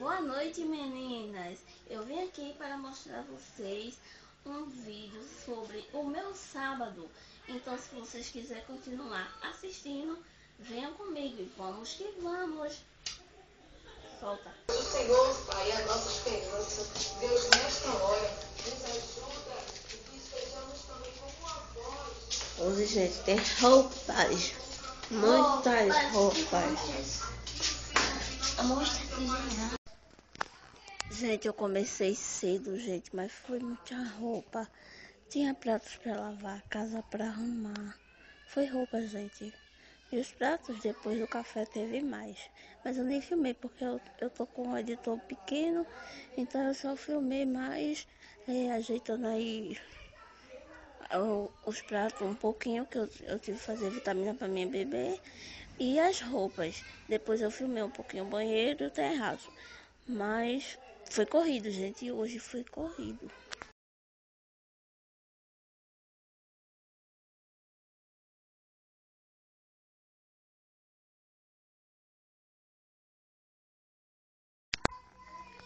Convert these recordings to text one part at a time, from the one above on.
Boa noite, meninas. Eu vim aqui para mostrar a vocês um vídeo sobre o meu sábado. Então, se vocês quiserem continuar assistindo, venham comigo e vamos que vamos. Solta. O Senhor, Pai, a nossa esperança. Deus, nesta hora, nos ajuda e que estejamos também com uma voz. Hoje, gente, tem roupas. Muitas roupas. Gente, eu comecei cedo, gente, mas foi muita roupa. Tinha pratos para lavar, casa para arrumar. Foi roupa, gente. E os pratos, depois do café, teve mais. Mas eu nem filmei, porque eu tô com um editor pequeno. Então eu só filmei mais, ajeitando aí os pratos um pouquinho, que eu tive que fazer vitamina para minha bebê. E as roupas. Depois eu filmei um pouquinho o banheiro e o terraço. Mas foi corrido, gente. E hoje foi corrido.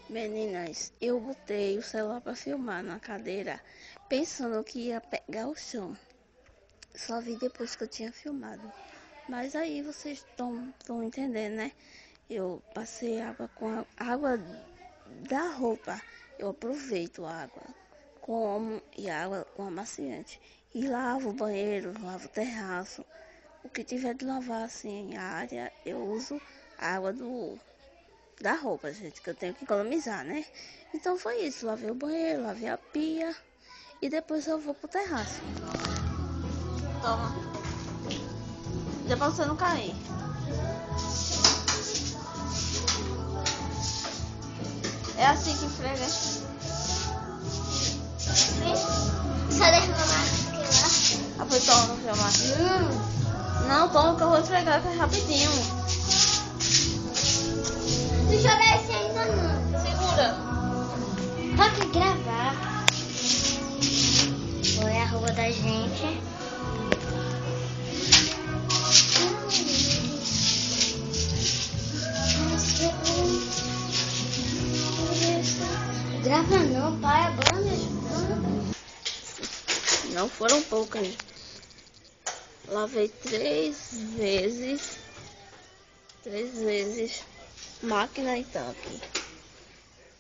Meninas, eu botei o celular para filmar na cadeira, pensando que ia pegar o som. Só vi depois que eu tinha filmado. Mas aí vocês estão entendendo, né? Eu passei água com a água da roupa. Eu aproveito a água como e água com amaciante. E lavo o banheiro, lavo o terraço. O que tiver de lavar assim a área, eu uso a água da roupa, gente, que eu tenho que economizar, né? Então foi isso, lavei o banheiro, lavei a pia e depois eu vou pro terraço. Toma. Deu pra você não cair. É assim que esfrega. Só deixa eu lá. Ah, foi toma, não filmar. Não, toma que eu vou esfregar que é rapidinho. Não chora esse ainda não. Segura. Pode gravar. Foi a roupa da gente. Grava não, pai, agora me ajuda. Não foram poucas. Lavei 3 vezes. 3 vezes. Máquina e tanque.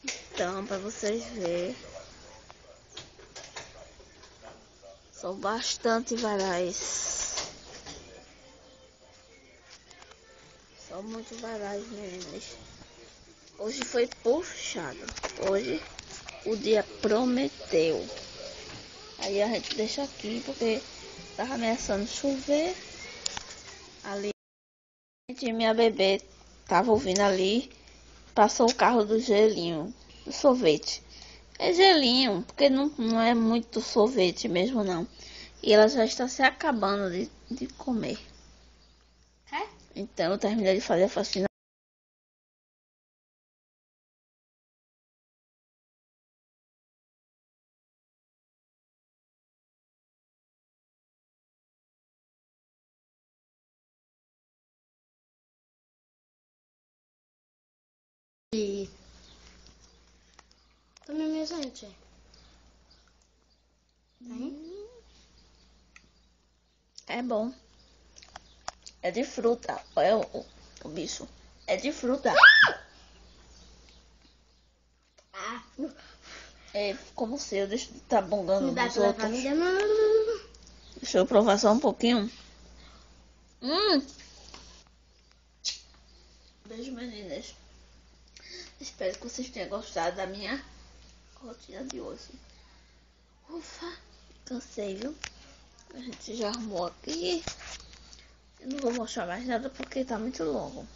Então, para vocês verem. São bastante varais. São muito varais, meninas. Hoje foi puxado. Hoje o dia prometeu. Aí a gente deixa aqui porque tava ameaçando chover. Ali, minha bebê tava ouvindo ali. Passou o carro do gelinho, do sorvete. É gelinho, porque não é muito sorvete mesmo não. E ela já está se acabando de comer. É? Então eu terminei de fazer a faxina. E também minha gente. É bom. É de fruta. Olha o bicho. É de fruta. É como se eu tá bongando Me dá nos pela outros. família, não. Deixa eu provar só um pouquinho. Beijo, meninas. Espero que vocês tenham gostado da minha rotina de hoje. Ufa, cansei, viu? A gente já arrumou aqui. Eu não vou mostrar mais nada porque tá muito longo.